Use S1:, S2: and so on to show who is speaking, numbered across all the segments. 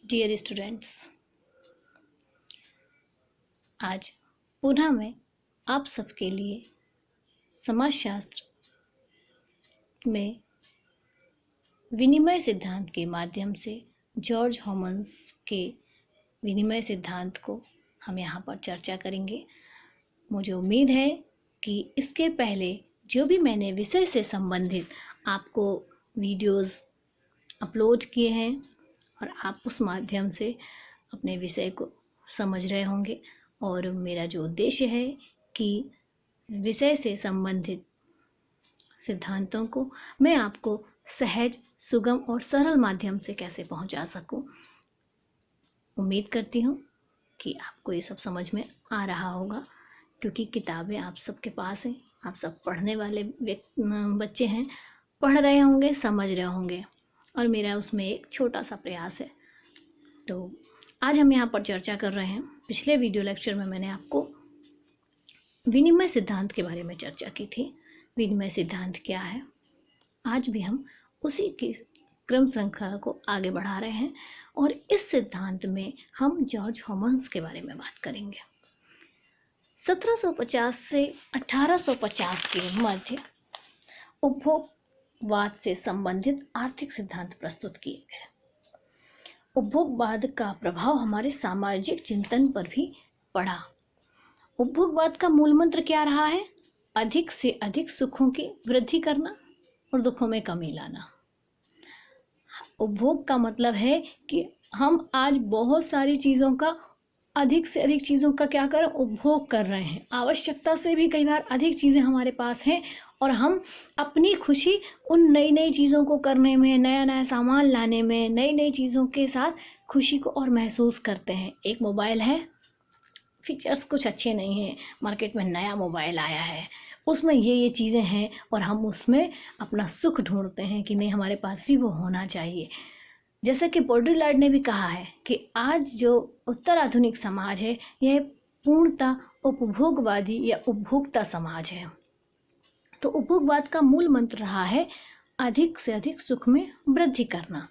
S1: Dear students, आज पुनः मैं आप सबके लिए समाजशास्त्र में विनिमय सिद्धांत के माध्यम से जॉर्ज हॉमन्स के विनिमय सिद्धांत को हम यहाँ पर चर्चा करेंगे। मुझे उम्मीद है कि इसके पहले जो भी मैंने विषय से संबंधित आपको वीडियोस अपलोड किए हैं और आप उस माध्यम से अपने विषय को समझ रहे होंगे, और मेरा जो उद्देश्य है कि विषय से संबंधित सिद्धांतों को मैं आपको सहज, सुगम और सरल माध्यम से कैसे पहुंचा सकूं। उम्मीद करती हूं कि आपको ये सब समझ में आ रहा होगा, क्योंकि किताबें आप सबके पास हैं, आप सब पढ़ने वाले बच्चे हैं, पढ़ रहे होंगे, समझ रहे होंगे, और मेरा उसमें एक छोटा सा प्रयास है। तो आज हम यहाँ पर चर्चा कर रहे हैं। पिछले वीडियो लेक्चर में मैंने आपको विनिमय सिद्धांत के बारे में चर्चा की थी। विनिमय सिद्धांत क्या है, आज भी हम उसी की क्रम श्रृंखला को आगे बढ़ा रहे हैं, और इस सिद्धांत में हम जॉर्ज हॉमन्स के बारे में बात करेंगे। 1750 से 1850 के मध्य उपभोगवाद से संबंधित आर्थिक सिद्धांत प्रस्तुत किए गए। उपभोगवाद का प्रभाव हमारे सामाजिक चिंतन पर भी पड़ा। उपभोगवाद का मूल मंत्र क्या रहा है? अधिक से अधिक सुखों की वृद्धि करना और दुखों में कमी लाना। उपभोग का मतलब है कि हम आज बहुत सारी चीज़ों का, अधिक से अधिक चीज़ों का क्या कर उपभोग कर रहे हैं। आवश्यकता से भी कई बार अधिक चीज़ें हमारे पास हैं, और हम अपनी खुशी उन नई नई चीज़ों को करने में, नया नया सामान लाने में, नई नई चीज़ों के साथ खुशी को और महसूस करते हैं। एक मोबाइल है, फीचर्स कुछ अच्छे नहीं हैं, मार्केट में नया मोबाइल आया है, उसमें ये चीज़ें हैं, और हम उसमें अपना सुख ढूंढते हैं कि नहीं, हमारे पास भी वो होना चाहिए। जैसे कि बॉड्रिलार्ड ने भी कहा है कि आज जो उत्तर आधुनिक समाज है, यह पूर्णतः उपभोगवादी या उपभोक्ता समाज है। तो उपभोगवाद का मूल मंत्र रहा है अधिक से अधिक सुख में वृद्धि करना।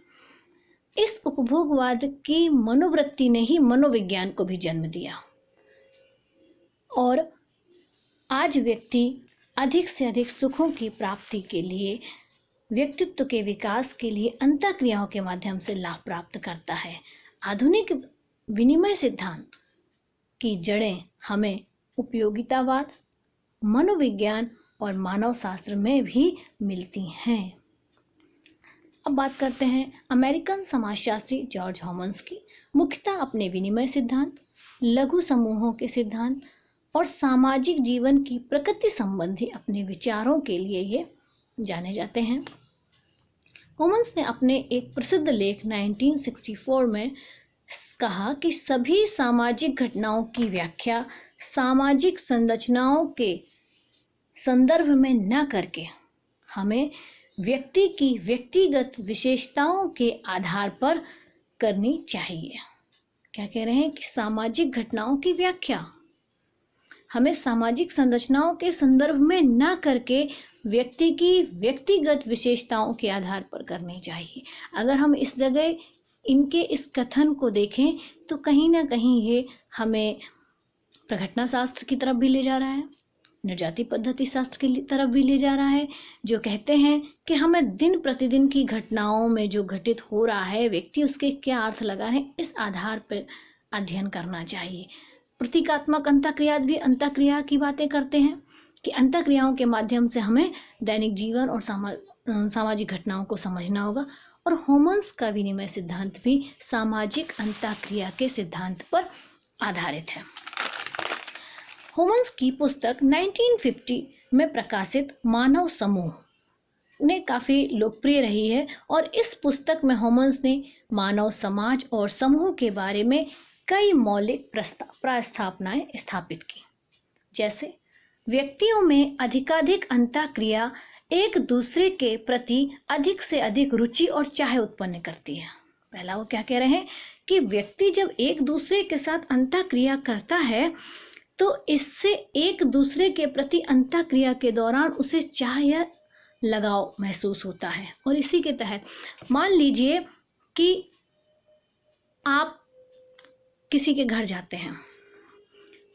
S1: इस उपभोगवाद की मनोवृत्ति ने ही मनोविज्ञान को भी जन्म दिया, और आज व्यक्ति अधिक से अधिक सुखों की प्राप्ति के लिए, व्यक्तित्व के विकास के लिए अंतःक्रियाओं के माध्यम से लाभ प्राप्त करता है। आधुनिक विनिमय सिद्धांत की जड़ें हमें उपयोगितावाद, मनोविज्ञान और मानव शास्त्र में भी मिलती हैं। अब बात करते हैं अमेरिकन समाजशास्त्री जॉर्ज हॉमन्स की। मुख्यतः अपने विनिमय सिद्धांत, लघु समूहों के सिद्धांत और सामाजिक जीवन की प्रकृति संबंधी अपने विचारों के लिए ये जाने जाते हैं। हॉमन्स ने अपने एक प्रसिद्ध लेख 1964 में कहा कि सभी सामाजिक घटनाओं की व्याख्या सामाजिक संरचनाओं के संदर्भ में न करके हमें व्यक्ति की व्यक्तिगत विशेषताओं के आधार पर करनी चाहिए। क्या कह रहे हैं कि सामाजिक घटनाओं की व्याख्या हमें सामाजिक संरचनाओं के संदर्भ में न करके व्यक्ति की व्यक्तिगत विशेषताओं के आधार पर करनी चाहिए। अगर हम इस जगह इनके इस कथन को देखें तो कहीं ना कहीं ये हमें प्रघटना शास्त्र की तरफ भी ले जा रहा है, निर्जाति पद्धति शास्त्र की तरफ भी ले जा रहा है, जो कहते हैं कि हमें दिन प्रतिदिन की घटनाओं में जो घटित हो रहा है, व्यक्ति उसके क्या अर्थ लगा रहे हैं, इस आधार पर अध्ययन करना चाहिए। प्रतीकात्मक अंतःक्रिया भी अंतःक्रिया की बातें करते हैं कि अंतःक्रियाओं के माध्यम से हमें दैनिक जीवन और सामाजिक घटनाओं को समझना होगा। और हॉमन्स का विनिमय सिद्धांत भी सामाजिक अंतःक्रिया के सिद्धांत पर आधारित है। हॉमन्स की पुस्तक 1950 में प्रकाशित मानव समूह ने काफ़ी लोकप्रिय रही है, और इस पुस्तक में हॉमन्स ने मानव समाज और समूह के बारे में कई मौलिक प्रस्तावनाएं स्थापित की। जैसे व्यक्तियों में अधिकाधिक अंतःक्रिया एक दूसरे के प्रति अधिक से अधिक रुचि और चाह उत्पन्न करती है। पहला वो क्या कह रहे हैं कि व्यक्ति जब एक दूसरे के साथ अंतःक्रिया करता है तो इससे एक दूसरे के प्रति अंतःक्रिया के दौरान उसे चाह या लगाव महसूस होता है। और इसी के तहत मान लीजिए कि आप किसी के घर जाते हैं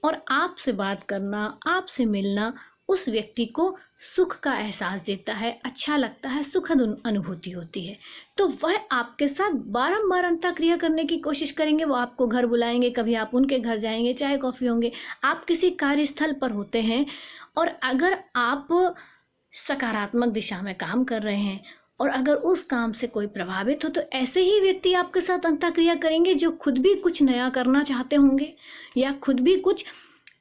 S1: और आपसे बात करना, आपसे मिलना उस व्यक्ति को सुख का एहसास देता है, अच्छा लगता है, सुखद अनुभूति होती है, तो वह आपके साथ बारंबार अंतःक्रिया करने की कोशिश करेंगे। वो आपको घर बुलाएंगे, कभी आप उनके घर जाएंगे, चाय कॉफ़ी होंगे, आप किसी कार्यस्थल पर होते हैं और अगर आप सकारात्मक दिशा में काम कर रहे हैं और अगर उस काम से कोई प्रभावित हो तो ऐसे ही व्यक्ति आपके साथ अंतःक्रिया करेंगे जो खुद भी कुछ नया करना चाहते होंगे या खुद भी कुछ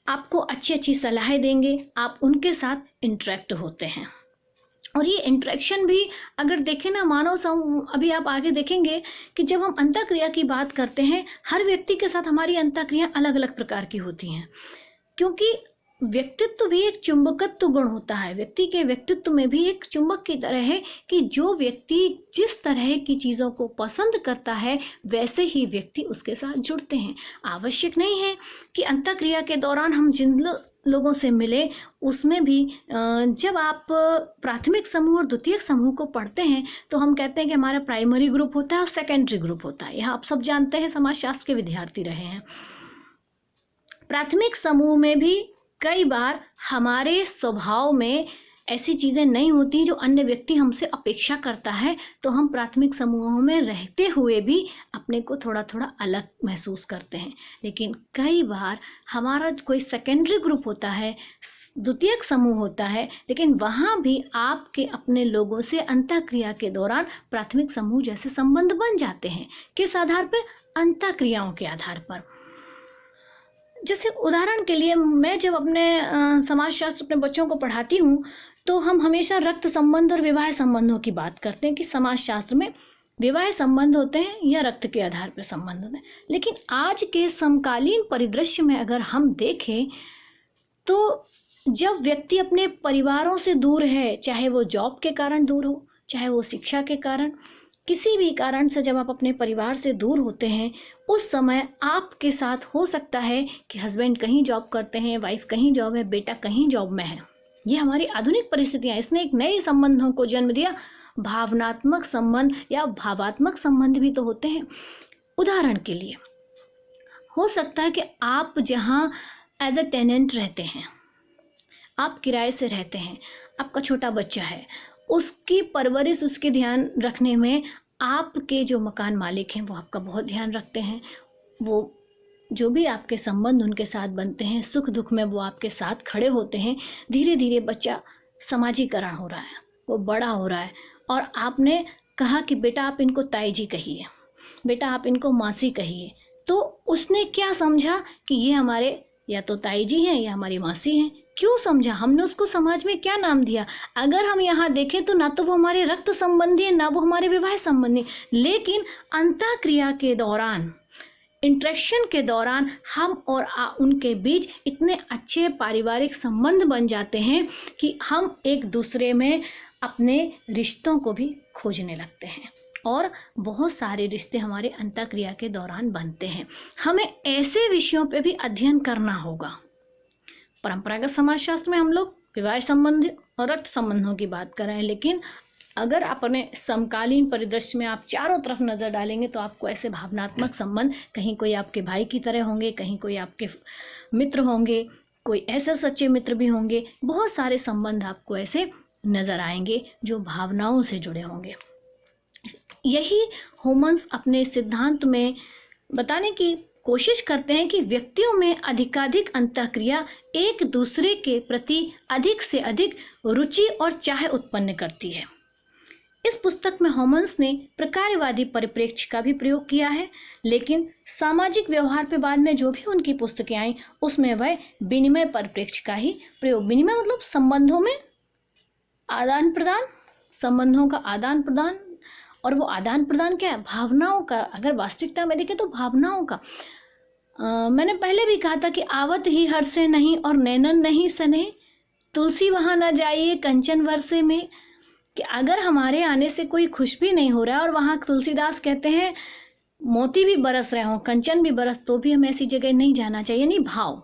S1: आपको अच्छी अच्छी सलाहें देंगे। आप उनके साथ इंटरेक्ट होते हैं और ये इंटरेक्शन भी अगर देखें ना, मानव समूह, अभी आप आगे देखेंगे कि जब हम अंतःक्रिया की बात करते हैं, हर व्यक्ति के साथ हमारी अंतःक्रिया अलग अलग प्रकार की होती हैं, क्योंकि व्यक्तित्व भी एक चुंबकत्व गुण होता है। व्यक्ति के व्यक्तित्व में भी एक चुंबक की तरह है कि जो व्यक्ति जिस तरह की चीज़ों को पसंद करता है वैसे ही व्यक्ति उसके साथ जुड़ते हैं। आवश्यक नहीं है कि अंतःक्रिया के दौरान हम जिन लोगों से मिले उसमें भी जब आप प्राथमिक समूह और द्वितीयक समूह को पढ़ते हैं तो हम कहते हैं कि हमारा प्राइमरी ग्रुप होता है और सेकेंडरी ग्रुप होता है। यह आप सब जानते हैं, समाजशास्त्र के विद्यार्थी रहे हैं। प्राथमिक समूह में भी कई बार हमारे स्वभाव में ऐसी चीज़ें नहीं होती जो अन्य व्यक्ति हमसे अपेक्षा करता है, तो हम प्राथमिक समूहों में रहते हुए भी अपने को थोड़ा थोड़ा अलग महसूस करते हैं। लेकिन कई बार हमारा कोई सेकेंडरी ग्रुप होता है, द्वितीयक समूह होता है, लेकिन वहाँ भी आपके अपने लोगों से अंतःक्रिया के दौरान प्राथमिक समूह जैसे संबंध बन जाते हैं। किस आधार पर? अंतःक्रियाओं के आधार पर। जैसे उदाहरण के लिए मैं जब अपने समाजशास्त्र अपने बच्चों को पढ़ाती हूँ तो हम हमेशा रक्त संबंध और विवाह संबंधों की बात करते हैं कि समाजशास्त्र में विवाह संबंध होते हैं या रक्त के आधार पर संबंध होते हैं। लेकिन आज के समकालीन परिदृश्य में अगर हम देखें तो जब व्यक्ति अपने परिवारों से दूर है, चाहे वो जॉब के कारण दूर हो, चाहे वो शिक्षा के कारण, किसी भी कारण से जब आप अपने परिवार से दूर होते हैं उस समय आपके साथ हो सकता है कि हस्बैंड कहीं जॉब करते हैं, वाइफ कहीं जॉब है, बेटा कहीं जॉब में है। ये हमारी आधुनिक परिस्थितियाँ, इसने एक नए संबंधों को जन्म दिया। भावनात्मक संबंध या भावात्मक संबंध भी तो होते हैं। उदाहरण के लिए हो सकता है कि आप जहाँ एज अ टेनेंट रहते हैं, आप किराए से रहते हैं, आपका छोटा बच्चा है, उसकी परवरिश, उसके ध्यान रखने में आपके जो मकान मालिक हैं वो आपका बहुत ध्यान रखते हैं। वो जो भी आपके संबंध उनके साथ बनते हैं, सुख दुख में वो आपके साथ खड़े होते हैं। धीरे धीरे बच्चा समाजीकरण हो रहा है, वो बड़ा हो रहा है और आपने कहा कि बेटा आप इनको ताई जी कहिए, बेटा आप इनको मासी कहिए, तो उसने क्या समझा कि ये हमारे या तो ताई जी हैं या हमारी मासी हैं। क्यों समझा? हमने उसको समाज में क्या नाम दिया? अगर हम यहाँ देखें तो ना तो वो हमारे रक्त संबंधी है, ना वो हमारे विवाह संबंधी, लेकिन अंतःक्रिया के दौरान, इंटरेक्शन के दौरान हम और उनके बीच इतने अच्छे पारिवारिक संबंध बन जाते हैं कि हम एक दूसरे में अपने रिश्तों को भी खोजने लगते हैं और बहुत सारे रिश्ते हमारे अंतःक्रिया के दौरान बनते हैं। हमें ऐसे विषयों पे भी अध्ययन करना होगा। परंपरागत समाजशास्त्र में हम लोग विवाह संबंध और रक्त संबंधों की बात कर रहे हैं, लेकिन अगर अपने समकालीन परिदृश्य में आप चारों तरफ नज़र डालेंगे तो आपको ऐसे भावनात्मक संबंध, कहीं कोई आपके भाई की तरह होंगे, कहीं कोई आपके मित्र होंगे, कोई ऐसे सच्चे मित्र भी होंगे। बहुत सारे संबंध आपको ऐसे नज़र आएंगे जो भावनाओं से जुड़े होंगे। यही होमन्स अपने सिद्धांत में बताने की कोशिश करते हैं कि व्यक्तियों में अधिकाधिक अंतःक्रिया एक दूसरे के प्रति अधिक से अधिक रुचि और चाह उत्पन्न करती है। इस पुस्तक में होमन्स ने प्रकारवादी परिप्रेक्ष्य का भी प्रयोग किया है, लेकिन सामाजिक व्यवहार पे बाद में जो भी उनकी पुस्तकें आई उसमें वह विनिमय परिप्रेक्ष्य का ही प्रयोग, विनिमय मतलब संबंधों में आदान प्रदान, संबंधों का आदान प्रदान, और वो आदान प्रदान क्या है? भावनाओं का। अगर वास्तविकता में देखें तो भावनाओं का। मैंने पहले भी कहा था कि आवत ही हर से नहीं और नैनन नहीं सने, तुलसी वहाँ न जाइए कंचन वर्षे में, कि अगर हमारे आने से कोई खुश भी नहीं हो रहा है और वहाँ तुलसीदास कहते हैं मोती भी बरस रहे हों, कंचन भी बरस, तो भी हमें ऐसी जगह नहीं जाना चाहिए। नहीं, भाव,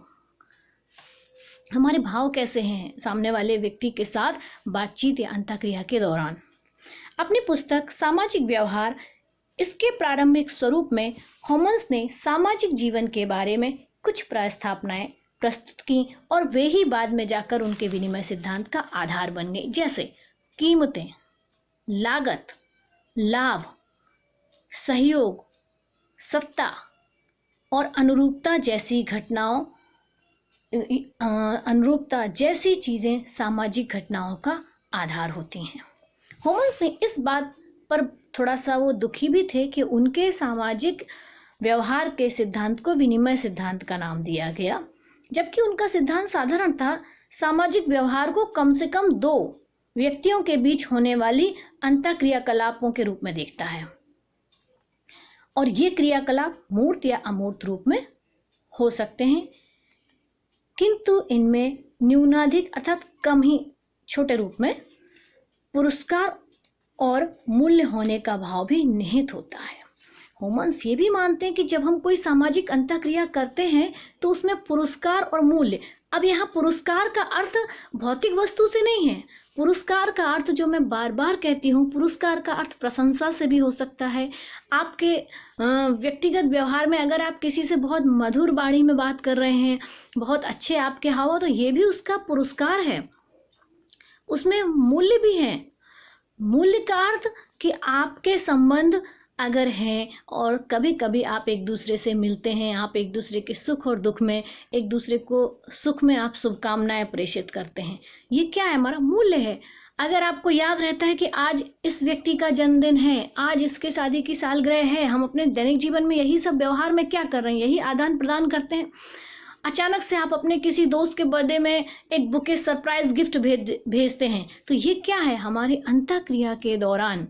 S1: हमारे भाव कैसे हैं सामने वाले व्यक्ति के साथ बातचीत या अंतःक्रिया के दौरान। अपनी पुस्तक सामाजिक व्यवहार इसके प्रारंभिक स्वरूप में होमन्स ने सामाजिक जीवन के बारे में कुछ प्रस्तावनाएं प्रस्तुत की और वे ही बाद में जाकर उनके विनिमय सिद्धांत का आधार बन गए, जैसे कीमतें, लागत, लाभ, सहयोग, सत्ता और अनुरूपता जैसी चीजें सामाजिक घटनाओं का आधार होती हैं। होमन्स ने इस बात पर थोड़ा सा वो दुखी भी थे कि उनके सामाजिक व्यवहार के सिद्धांत को विनिमय सिद्धांत का नाम दिया गया, जबकि उनका सिद्धांत साधारण था, सामाजिक व्यवहार को कम से कम दो व्यक्तियों के बीच होने वाली अंतःक्रियाकलापों के रूप में देखता है और ये क्रियाकलाप मूर्त या अमूर्त रूप में हो सकते हैं, किंतु इनमें न्यूनाधिक अर्थात कम ही छोटे रूप में पुरस्कार और मूल्य होने का भाव भी निहित होता है। होमन्स ये भी मानते हैं कि जब हम कोई सामाजिक अंतःक्रिया करते हैं तो उसमें पुरस्कार और मूल्य, अब यहाँ पुरस्कार का अर्थ भौतिक वस्तु से नहीं है, पुरस्कार का अर्थ जो मैं बार बार कहती हूँ, पुरस्कार का अर्थ प्रशंसा से भी हो सकता है। आपके व्यक्तिगत व्यवहार में अगर आप किसी से बहुत मधुर वाणी में बात कर रहे हैं, बहुत अच्छे आपके हाव, तो ये भी उसका पुरस्कार है, उसमें मूल्य भी है। मूल्य का अर्थ कि आपके संबंध अगर हैं और कभी कभी आप एक दूसरे से मिलते हैं, आप एक दूसरे के सुख और दुख में एक दूसरे को सुख में आप शुभकामनाएं प्रेषित करते हैं, ये क्या है? हमारा मूल्य है। अगर आपको याद रहता है कि आज इस व्यक्ति का जन्मदिन है, आज इसके शादी की सालगिरह है, हम अपने दैनिक जीवन में यही सब व्यवहार में क्या कर रहे हैं, यही आदान प्रदान करते हैं। अचानक से आप अपने किसी दोस्त के बर्थडे में एक बुके सरप्राइज गिफ्ट भेजते हैं, तो ये क्या है? हमारी अंतःक्रिया के दौरान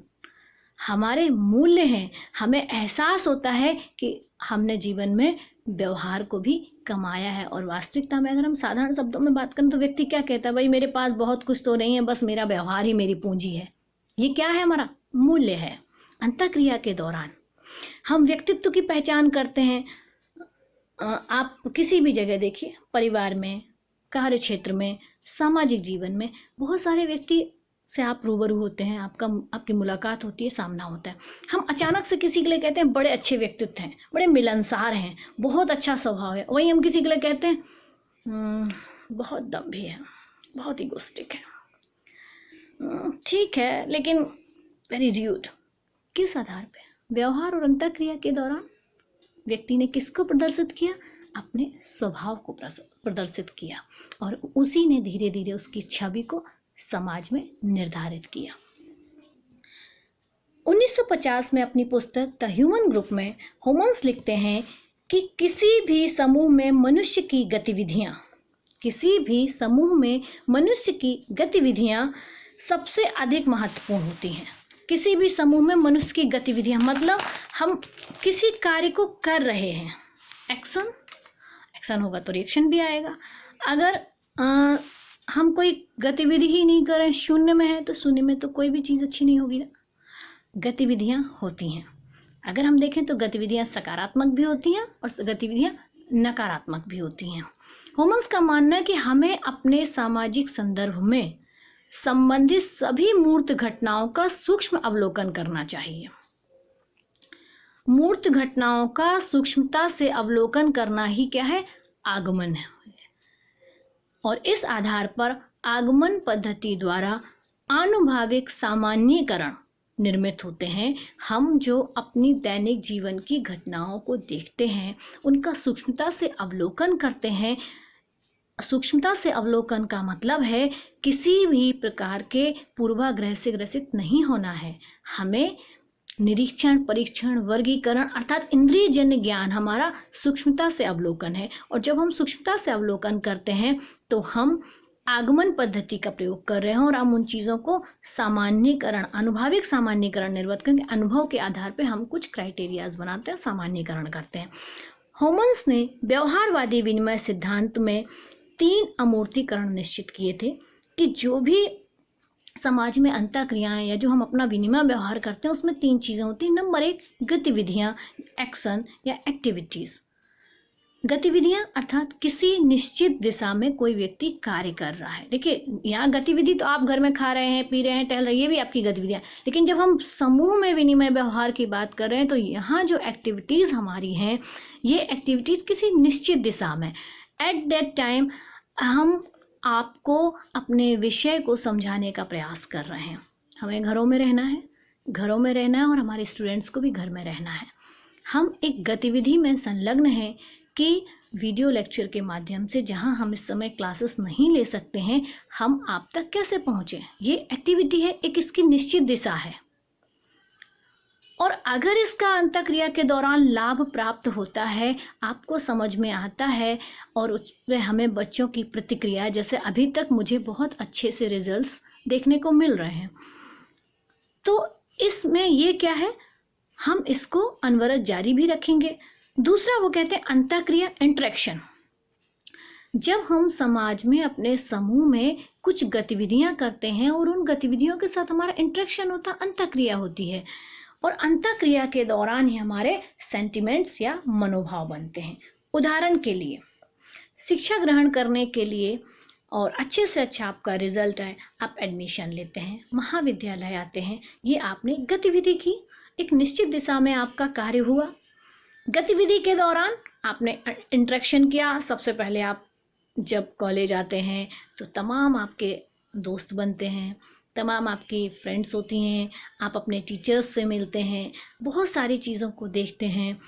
S1: हमारे मूल्य हैं। हमें एहसास होता है कि हमने जीवन में व्यवहार को भी कमाया है। और वास्तविकता में अगर हम साधारण शब्दों में बात करें तो व्यक्ति क्या कहता है? भाई मेरे पास बहुत कुछ तो नहीं है, बस मेरा व्यवहार ही मेरी पूंजी है। ये क्या है? हमारा मूल्य है। अंतःक्रिया के दौरान हम व्यक्तित्व की पहचान करते हैं। आप किसी भी जगह देखिए, परिवार में, कार्य क्षेत्र में, सामाजिक जीवन में बहुत सारे व्यक्ति से आप रूबरू होते हैं, आपकी मुलाकात होती है, सामना होता है। हम अचानक से किसी के लिए कहते हैं बड़े अच्छे व्यक्तित्व हैं, बड़े मिलनसार हैं, बहुत अच्छा स्वभाव है, वहीं हम किसी के लिए कहते हैं बहुत दम्भी है, बहुत इगोइस्टिक है, ठीक है लेकिन वेरी र्यूड। किस आधार पे? व्यवहार और अंतःक्रिया के दौरान व्यक्ति ने किसको प्रदर्शित किया? अपने स्वभाव को प्रदर्शित किया और उसी ने धीरे धीरे उसकी छवि को समाज में निर्धारित किया। 1950 में अपनी पुस्तक द ह्यूमन ग्रुप में होमन्स लिखते हैं कि किसी भी समूह में मनुष्य की गतिविधियां सबसे अधिक महत्वपूर्ण होती हैं। किसी भी समूह में मनुष्य की गतिविधियां मतलब हम किसी कार्य को कर रहे हैं, एक्शन होगा तो रिएक्शन भी आएगा। अगर हम कोई गतिविधि ही नहीं कर रहे हैं, शून्य में है, तो शून्य में तो कोई भी चीज़ अच्छी नहीं होगी ना। गतिविधियां होती हैं। अगर हम देखें तो गतिविधियां सकारात्मक भी होती हैं और गतिविधियां नकारात्मक भी होती हैं। होमन्स का मानना है कि हमें अपने सामाजिक संदर्भ में संबंधित सभी मूर्त घटनाओं का सूक्ष्म अवलोकन करना चाहिए। मूर्त घटनाओं का सूक्ष्मता से अवलोकन करना ही क्या है? आगमन है। और इस आधार पर आगमन पद्धति द्वारा आनुभाविक सामान्यीकरण निर्मित होते हैं। हम जो अपनी दैनिक जीवन की घटनाओं को देखते हैं, उनका सूक्ष्मता से अवलोकन करते हैं। सूक्ष्मता से अवलोकन का मतलब है किसी भी प्रकार के पूर्वाग्रह से ग्रसित नहीं होना है। हमें निरीक्षण, परीक्षण, वर्गीकरण अर्थात इंद्रियजन्य ज्ञान हमारा सूक्ष्मता से अवलोकन है। और जब हम सूक्ष्मता से अवलोकन करते हैं तो हम आगमन पद्धति का प्रयोग कर रहे हैं और हम उन चीज़ों को सामान्यीकरण, अनुभाविक सामान्यीकरण निर्मित करके अनुभव के आधार पर हम कुछ क्राइटेरियाज बनाते हैं, सामान्यीकरण करते हैं। होमन्स ने व्यवहारवादी विनिमय सिद्धांत में 3 अमूर्तीकरण निश्चित किए थे कि जो भी समाज में अंतःक्रियाएं या जो हम अपना विनिमय व्यवहार करते हैं उसमें 3 चीज़ें होती हैं। नंबर 1 गतिविधियां, एक्शन या एक्टिविटीज़। गतिविधियां अर्थात किसी निश्चित दिशा में कोई व्यक्ति कार्य कर रहा है। देखिए, यहाँ गतिविधि तो आप घर में खा रहे हैं, पी रहे हैं, टहल रहे हैं, ये भी आपकी गतिविधियां, लेकिन जब हम समूह में विनिमय व्यवहार की बात कर रहे हैं तो यहाँ जो एक्टिविटीज हमारी हैं, ये एक्टिविटीज किसी निश्चित दिशा में, एट दैट टाइम हम आपको अपने विषय को समझाने का प्रयास कर रहे हैं। हमें घरों में रहना है और हमारे स्टूडेंट्स को भी घर में रहना है। हम एक गतिविधि में संलग्न हैं कि वीडियो लेक्चर के माध्यम से, जहां हम इस समय क्लासेस नहीं ले सकते हैं, हम आप तक कैसे पहुंचे। ये एक्टिविटी है, एक इसकी निश्चित दिशा है, और अगर इसका अंतःक्रिया के दौरान लाभ प्राप्त होता है, आपको समझ में आता है और उस पर हमें बच्चों की प्रतिक्रिया, जैसे अभी तक मुझे बहुत अच्छे से रिजल्ट्स देखने को मिल रहे हैं, तो इसमें ये क्या है, हम इसको अनवरत जारी भी रखेंगे। दूसरा वो कहते हैं अंतःक्रिया, इंटरेक्शन। जब हम समाज में अपने समूह में कुछ गतिविधियां करते हैं और उन गतिविधियों के साथ हमारा इंटरेक्शन होता है, अंतःक्रिया होती है, और अंतःक्रिया के दौरान ही हमारे सेंटिमेंट्स या मनोभाव बनते हैं। उदाहरण के लिए, शिक्षा ग्रहण करने के लिए और अच्छे से अच्छा आपका रिजल्ट है, आप एडमिशन लेते हैं, महाविद्यालय आते हैं, ये आपने गतिविधि की, एक निश्चित दिशा में आपका कार्य हुआ। गतिविधि के दौरान आपने इंटरेक्शन किया। सबसे पहले आप जब कॉलेज आते हैं तो तमाम आपके दोस्त बनते हैं, तमाम आपकी फ्रेंड्स होती हैं, आप अपने टीचर्स से मिलते हैं, बहुत सारी चीज़ों को देखते हैं,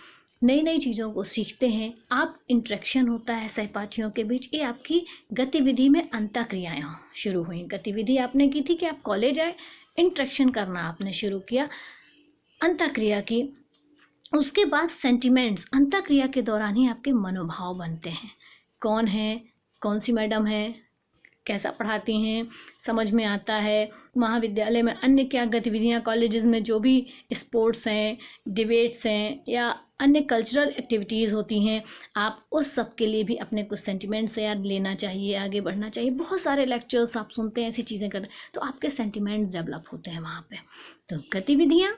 S1: नई नई चीज़ों को सीखते हैं, आप इंटरेक्शन होता है सहपाठियों के बीच। ये आपकी गतिविधि में अंतःक्रियाएं शुरू हुई। गतिविधि आपने की थी कि आप कॉलेज आए, इंटरेक्शन करना आपने शुरू किया, अंतःक्रिया की। उसके बाद सेंटिमेंट्स, अंतःक्रिया के दौरान ही आपके मनोभाव बनते हैं। कौन है, कौन सी मैडम है, कैसा पढ़ाती हैं, समझ में आता है। महाविद्यालय में अन्य क्या गतिविधियां, कॉलेजेस में जो भी स्पोर्ट्स हैं, डिबेट्स हैं या अन्य कल्चरल एक्टिविटीज़ होती हैं, आप उस सब के लिए भी अपने कुछ सेंटिमेंट्स याद लेना चाहिए, आगे बढ़ना चाहिए। बहुत सारे लेक्चर्स आप सुनते हैं, ऐसी चीज़ें करते हैं, तो आपके सेंटिमेंट्स डेवलप होते हैं वहाँ पे। तो गतिविधियाँ,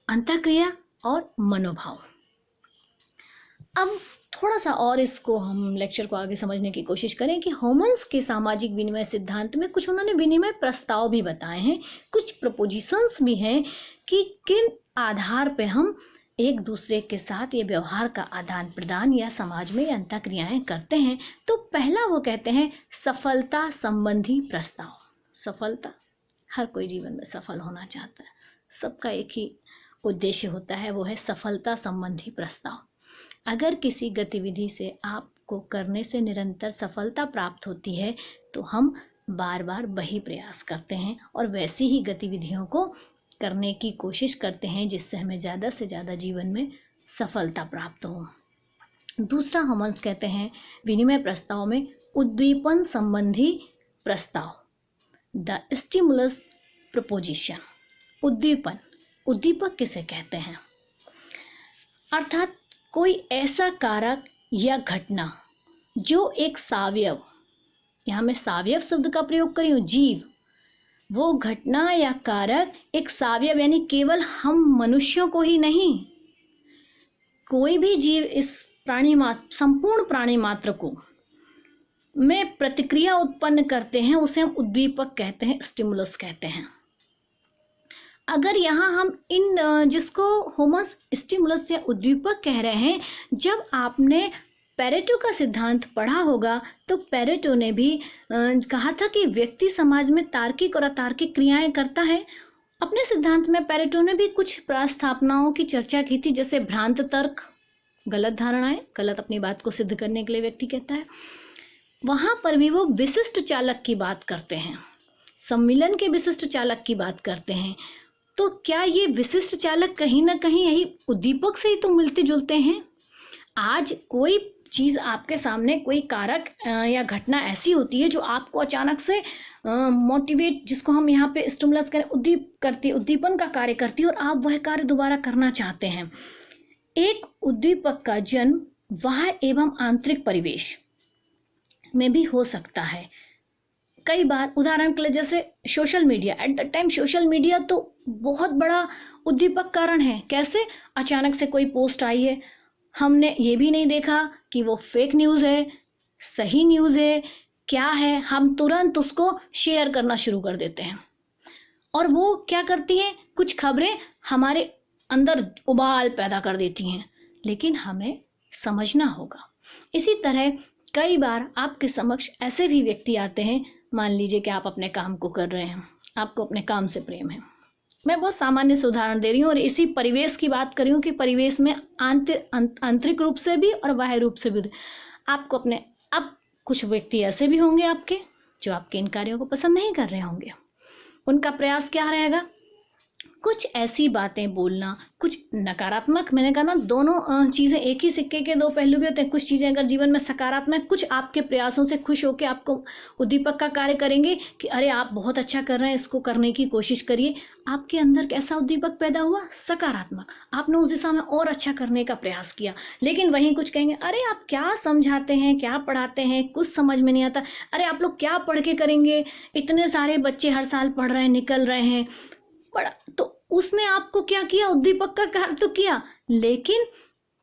S1: अंतःक्रिया और मनोभाव। अब थोड़ा सा और इसको हम लेक्चर को आगे समझने की कोशिश करें कि होमन्स के सामाजिक विनिमय सिद्धांत में कुछ उन्होंने विनिमय प्रस्ताव भी बताए हैं, कुछ प्रपोजिशंस भी हैं कि किन आधार पे हम एक दूसरे के साथ ये व्यवहार का आदान प्रदान या समाज में अंतःक्रियाएं करते हैं। तो पहला वो कहते हैं सफलता संबंधी प्रस्ताव। सफलता, हर कोई जीवन में सफल होना चाहता है, सबका एक ही उद्देश्य होता है, वो है सफलता संबंधी प्रस्ताव। अगर किसी गतिविधि से आपको करने से निरंतर सफलता प्राप्त होती है तो हम बार बार वही प्रयास करते हैं और वैसी ही गतिविधियों को करने की कोशिश करते हैं जिससे हमें ज़्यादा से ज़्यादा जीवन में सफलता प्राप्त हो। दूसरा होमन्स कहते हैं विनिमय प्रस्ताव में उद्दीपन संबंधी प्रस्ताव, द स्टिमुलस प्रपोजिशन। उद्दीपन, उद्दीपक किसे कहते हैं, अर्थात कोई ऐसा कारक या घटना जो एक सावयव, यहाँ मैं सावयव शब्द का प्रयोग करी हूँ, जीव, वो घटना या कारक एक सावयव यानी केवल हम मनुष्यों को ही नहीं, कोई भी जीव इस प्राणी मात्र, संपूर्ण प्राणी मात्र को में प्रतिक्रिया उत्पन्न करते हैं, उसे हम उद्दीपक कहते हैं, स्टिमुलस कहते हैं। अगर यहाँ हम इन जिसको होमस स्टिमुलस या उद्दीपक कह रहे हैं, जब आपने पेरेटो का सिद्धांत पढ़ा होगा तो पेरेटो ने भी कहा था कि व्यक्ति समाज में तार्किक और अतार्किक क्रियाएं करता है। अपने सिद्धांत में पेरेटो ने भी कुछ प्रस्थापनाओं की चर्चा की थी, जैसे भ्रांत तर्क, गलत धारणाएं, गलत अपनी बात को सिद्ध करने के लिए व्यक्ति कहता है। वहां पर भी वो विशिष्ट चालक की बात करते हैं, सम्मिलन के विशिष्ट चालक की बात करते हैं। तो क्या ये विशिष्ट चालक कहीं ना कहीं यही उद्दीपक से ही तो मिलते जुलते हैं। आज कोई चीज़ आपके सामने, कोई कारक या घटना ऐसी होती है जो आपको अचानक से मोटिवेट, जिसको हम यहाँ पे स्टिमुलस करें, उद्दीपन का कार्य करती है और आप वह कार्य दोबारा करना चाहते हैं। एक उद्दीपक का जन्म बाह्य एवं आंतरिक परिवेश में भी हो सकता है। कई बार उदाहरण के लिए जैसे social media, at the time social media तो बहुत बड़ा उद्दीपक कारण है। कैसे, अचानक से कोई पोस्ट आई है हमने ये भी नहीं देखा कि वो फेक न्यूज़ है, सही न्यूज़ है, क्या है, हम तुरंत उसको शेयर करना शुरू कर देते हैं। और वो क्या करती हैं, कुछ खबरें हमारे अंदर उबाल पैदा कर देती हैं, लेकिन हमें समझना होगा। इसी तरह कई बार आपके समक्ष ऐसे भी व्यक्ति आते हैं, मान लीजिए कि आप अपने काम को कर रहे हैं, आपको अपने काम से प्रेम है। मैं बहुत सामान्य से उदाहरण दे रही हूँ और इसी परिवेश की बात कर रही हूँ कि परिवेश में आंतरिक रूप से भी और बाह्य रूप से भी आपको अपने, अब कुछ व्यक्ति ऐसे भी होंगे आपके जो आपके इन कार्यों को पसंद नहीं कर रहे होंगे। उनका प्रयास क्या रहेगा, कुछ ऐसी बातें बोलना, कुछ नकारात्मक, मैंने कहा ना दोनों चीज़ें एक ही सिक्के के दो पहलू भी होते हैं। कुछ चीज़ें अगर जीवन में सकारात्मक, कुछ आपके प्रयासों से खुश होकर आपको उद्दीपक का कार्य करेंगे कि अरे आप बहुत अच्छा कर रहे हैं, इसको करने की कोशिश करिए। आपके अंदर कैसा उद्दीपक पैदा हुआ, सकारात्मक, आपने उस दिशा में और अच्छा करने का प्रयास किया। लेकिन वहीं कुछ कहेंगे, अरे आप क्या समझाते हैं, क्या पढ़ाते हैं, कुछ समझ में नहीं आता, अरे आप लोग क्या पढ़ के करेंगे, इतने सारे बच्चे हर साल पढ़ रहे हैं, निकल रहे हैं, पढ़ा। तो उसने आपको क्या किया, उद्दीपक का कार्य तो किया, लेकिन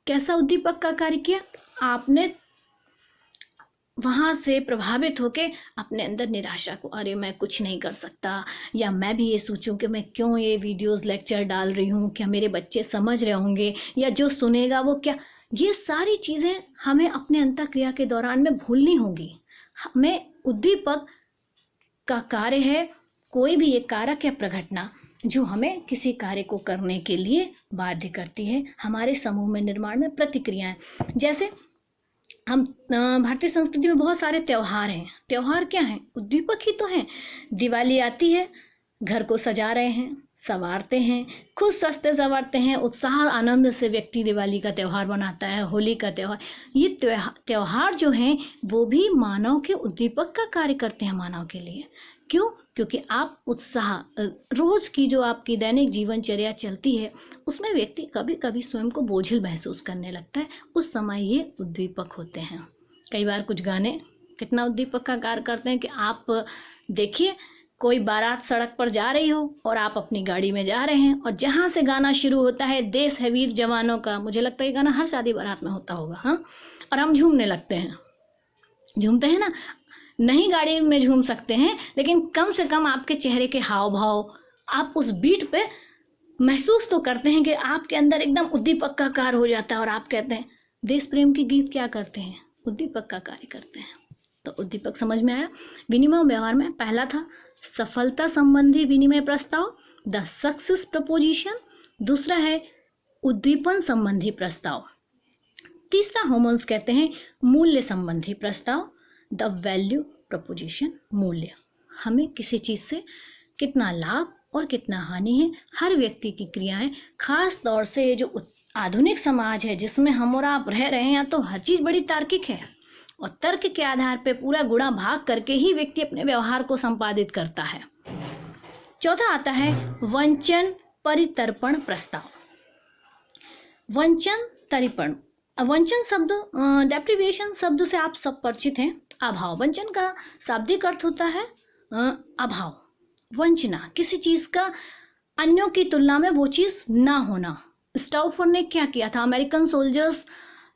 S1: कैसा उद्दीपक का कार्य किया, आपने वहां से प्रभावित होके अपने अंदर निराशा को, अरे मैं कुछ नहीं कर सकता, या मैं भी ये सोचूं कि मैं क्यों ये वीडियोस लेक्चर डाल रही हूँ, क्या मेरे बच्चे समझ रहे होंगे, या जो सुनेगा वो क्या, ये सारी चीज़ें हमें अपने अंतःक्रिया के दौरान में भूलनी होंगी। हमें उद्दीपक का कार्य है कोई भी एक कारक या प्रघटना जो हमें किसी कार्य को करने के लिए बाध्य करती है। हमारे समूह में निर्माण में प्रतिक्रियाएं, जैसे हम भारतीय संस्कृति में बहुत सारे त्योहार हैं। त्योहार क्या हैं, उद्दीपक ही तो हैं। दिवाली आती है, घर को सजा रहे हैं, संवारते हैं, खुद सजते संवारते हैं, उत्साह आनंद से व्यक्ति दिवाली का त्यौहार बनाता है, होली का त्यौहार। ये त्योहार जो हैं वो भी मानव के उद्दीपक का कार्य करते हैं मानव के लिए। क्यों, क्योंकि आप उत्साह, रोज की जो आपकी दैनिक जीवनचर्या चलती है उसमें व्यक्ति कभी कभी स्वयं को बोझिल महसूस करने लगता है, उस समय ये उद्दीपक होते हैं। कई बार कुछ गाने कितना उद्दीपक का कार्य करते हैं कि आप देखिए, कोई बारात सड़क पर जा रही हो और आप अपनी गाड़ी में जा रहे हैं और जहाँ से गाना शुरू होता है देश है वीर जवानों का, मुझे लगता है गाना हर शादी बारात में होता होगा, हाँ, और हम झूमने लगते हैं, झूमते हैं ना, नहीं गाड़ी में झूम सकते हैं लेकिन कम से कम आपके चेहरे के हाव भाव, आप उस बीट पे महसूस तो करते हैं कि आपके अंदर एकदम उद्दीपक का कार्य हो जाता है और आप कहते हैं, देश प्रेम के गीत क्या करते हैं, उद्दीपक का कार्य करते हैं। तो उद्दीपक समझ में आया। विनिमय व्यवहार में पहला था सफलता संबंधी विनिमय प्रस्ताव, द सक्सेस प्रपोजिशन। दूसरा है उद्दीपन संबंधी प्रस्ताव। तीसरा हॉर्मोन्स कहते हैं मूल्य संबंधी प्रस्ताव, द वैल्यू प्रपोजिशन। मूल्य, हमें किसी चीज से कितना लाभ और कितना हानि है, हर व्यक्ति की क्रियाएं, खास तौर से ये जो आधुनिक समाज है जिसमें हम और आप रह रहे हैं, तो हर चीज बड़ी तार्किक है और तर्क के आधार पे पूरा गुणा भाग करके ही व्यक्ति अपने व्यवहार को संपादित करता है। चौथा आता है वंचन परितर्पण प्रस्ताव। वंचन तर्पण, वंचन शब्द डेप्रिवेशन शब्द से आप सब परिचित हैं। अभाव, वंचन का शाब्दिक अर्थ होता है अभाव, वंचना, किसी चीज का अन्यों की तुलना में वो चीज ना होना। स्टाउफोर्ड ने क्या किया था, अमेरिकन सोल्जर्स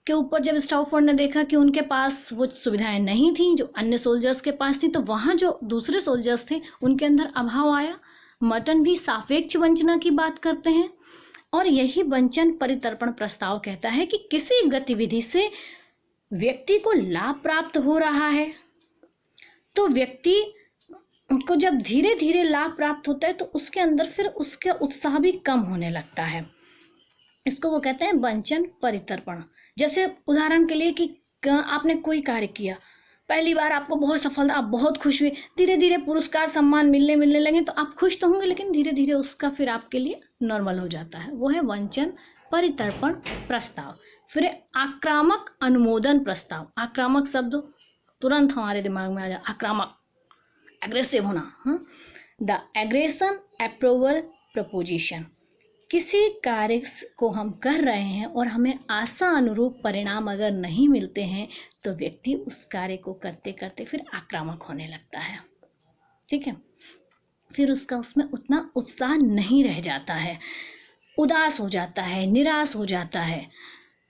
S1: के ऊपर जब स्टाउफोर्ड ने देखा कि उनके पास वो सुविधाएं नहीं थी जो अन्य सोल्जर्स के पास थी, तो वहाँ जो दूसरे सोल्जर्स थे उनके अंदर अभाव आया। मर्टन भी सापेक्ष वंचना की बात करते हैं और यही वंचन परितर्पण प्रस्ताव कहता है कि किसी गतिविधि से व्यक्ति को लाभ प्राप्त हो रहा है, तो व्यक्ति को जब धीरे धीरे लाभ प्राप्त होता है तो उसके अंदर फिर उसका उत्साह भी कम होने लगता है। इसको वो कहते हैं वंचन परितर्पण। जैसे उदाहरण के लिए कि आपने कोई कार्य किया, पहली बार आपको बहुत सफलता, आप बहुत खुश हुए, धीरे धीरे पुरस्कार सम्मान मिलने लगे तो आप खुश तो होंगे, लेकिन धीरे धीरे उसका फिर आपके लिए नॉर्मल हो जाता है। वो है वंचन परितर्पण प्रस्ताव। फिर आक्रामक अनुमोदन प्रस्ताव। आक्रामक शब्द तुरंत हमारे दिमाग में आ जाए, आक्रामक, एग्रेसिव होना। The aggression approval preposition. किसी कार्य को हम कर रहे हैं और हमें आशा अनुरूप परिणाम अगर नहीं मिलते हैं तो व्यक्ति उस कार्य को करते करते फिर आक्रामक होने लगता है। ठीक है, फिर उसका उसमें उतना उत्साह नहीं रह जाता है, उदास हो जाता है, निराश हो जाता है।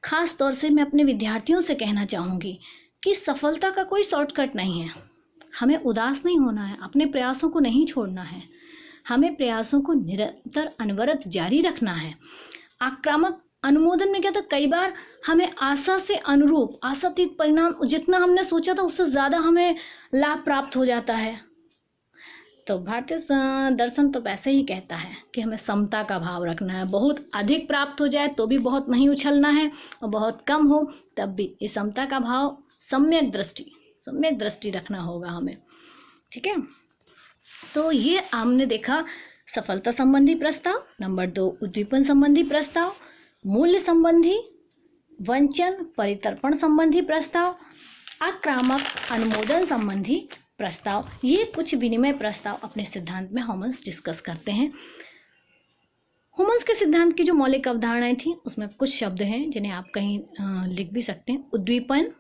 S1: खास तौर से मैं अपने विद्यार्थियों से कहना चाहूँगी कि सफलता का कोई शॉर्टकट नहीं है। हमें उदास नहीं होना है, अपने प्रयासों को नहीं छोड़ना है, हमें प्रयासों को निरंतर अनवरत जारी रखना है। आक्रामक अनुमोदन में क्या था, कई बार हमें आशा से अनुरूप आशातीत परिणाम, जितना हमने सोचा था उससे ज़्यादा हमें लाभ प्राप्त हो जाता है। तो भारतीय दर्शन तो वैसे ही कहता है कि हमें समता का भाव रखना है। बहुत अधिक प्राप्त हो जाए तो भी बहुत नहीं उछलना है, और बहुत कम हो तब भी ये समता का भाव, सम्यक दृष्टि रखना होगा हमें। ठीक है, तो ये हमने देखा सफलता संबंधी प्रस्ताव। नंबर 2 उद्दीपन संबंधी प्रस्ताव, मूल्य संबंधी, वंचन परितर्पण संबंधी प्रस्ताव, आक्रामक अनुमोदन संबंधी प्रस्ताव। ये कुछ विनिमय प्रस्ताव अपने सिद्धांत में हॉमन्स डिस्कस करते हैं। हॉमन्स के सिद्धांत की जो मौलिक अवधारणाएं थी उसमें कुछ शब्द हैं जिन्हें आप कहीं लिख भी सकते हैं। उद्दीपन,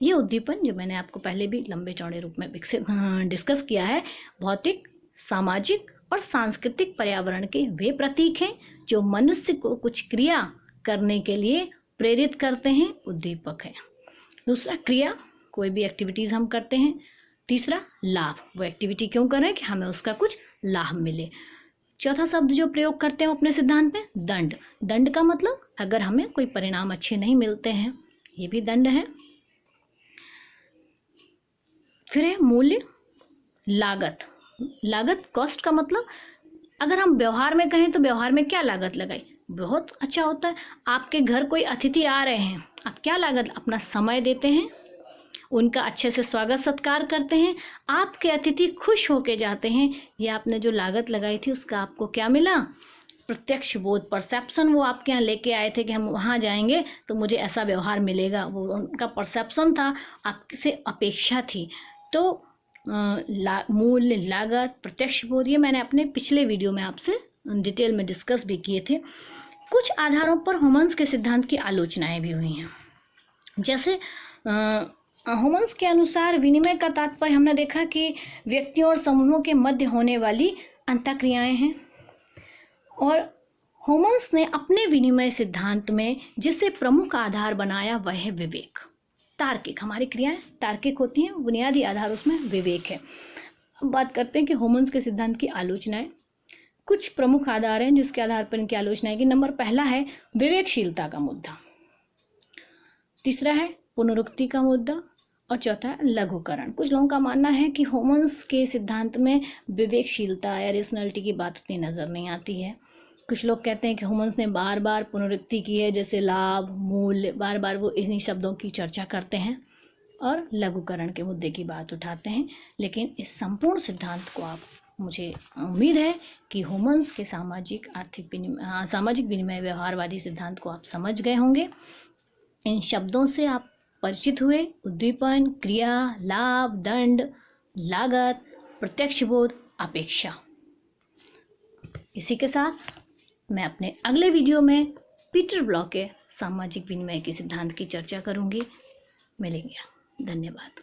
S1: ये उद्दीपन जो मैंने आपको पहले भी लंबे चौड़े रूप में डिस्कस किया है, भौतिक, सामाजिक और सांस्कृतिक पर्यावरण के वे प्रतीक हैं जो मनुष्य को कुछ क्रिया करने के लिए प्रेरित करते हैं, उद्दीपक है। दूसरा क्रिया, कोई भी एक्टिविटीज हम करते हैं। तीसरा लाभ, वो एक्टिविटी क्यों कर रहे हैं कि हमें उसका कुछ लाभ मिले। चौथा शब्द जो प्रयोग करते हैं अपने सिद्धांत में, दंड। दंड का मतलब अगर हमें कोई परिणाम अच्छे नहीं मिलते हैं, ये भी दंड है। फिर है मूल्य, लागत। लागत कॉस्ट का मतलब अगर हम व्यवहार में कहें तो व्यवहार में क्या लागत लगाई, बहुत अच्छा होता है। आपके घर कोई अतिथि आ रहे हैं, आप क्या लागत, अपना समय देते हैं, उनका अच्छे से स्वागत सत्कार करते हैं, आपके अतिथि खुश होके जाते हैं। ये आपने जो लागत लगाई थी उसका आपको क्या मिला, प्रत्यक्ष बोध, परसेप्शन। वो आपके यहाँ लेके आए थे कि हम वहाँ जाएंगे तो मुझे ऐसा व्यवहार मिलेगा, वो उनका परसेप्शन था, आपसे अपेक्षा थी। तो मूल्य, लागत, प्रत्यक्ष बोध, ये मैंने अपने पिछले वीडियो में आपसे डिटेल में डिस्कस भी किए थे। कुछ आधारों पर हॉमन्स के सिद्धांत की आलोचनाएं भी हुई हैं। जैसे हॉमन्स के अनुसार विनिमय का तात्पर्य हमने देखा कि व्यक्तियों और समूहों के मध्य होने वाली अंतःक्रियाएं हैं। और हॉमन्स ने अपने विनिमय सिद्धांत में जिसे प्रमुख आधार बनाया वह है विवेक। तार्किक, हमारी क्रियाएं तार्किक होती हैं, बुनियादी आधार उसमें विवेक है। अब बात करते हैं कि हॉमन्स के सिद्धांत की आलोचनाएं। कुछ प्रमुख आधार हैं जिसके आधार पर इनकी आलोचना है कि नंबर पहला है विवेकशीलता का मुद्दा, तीसरा है पुनरुक्ति का मुद्दा, और चौथा है लघुकरण। कुछ लोगों का मानना है कि हॉमन्स के सिद्धांत में विवेकशीलता या रेशनलिटी की बात उतनी नजर नहीं आती है। कुछ लोग कहते हैं कि हॉमन्स ने बार बार पुनरुक्ति की है, जैसे लाभ, मूल्य, बार बार वो इन्हीं शब्दों की चर्चा करते हैं और लघुकरण के मुद्दे की बात उठाते हैं। लेकिन इस संपूर्ण सिद्धांत को आप, मुझे उम्मीद है कि हॉमन्स के सामाजिक विनिमय व्यवहारवादी सिद्धांत को आप समझ गए होंगे। इन शब्दों से आप परिचित हुए, उद्दीपन, क्रिया, लाभ, दंड, लागत, प्रत्यक्ष बोध, अपेक्षा। इसी के साथ मैं अपने अगले वीडियो में पीटर ब्लॉक के सामाजिक विनिमय के सिद्धांत की चर्चा करूंगी। मिलेंगे। धन्यवाद।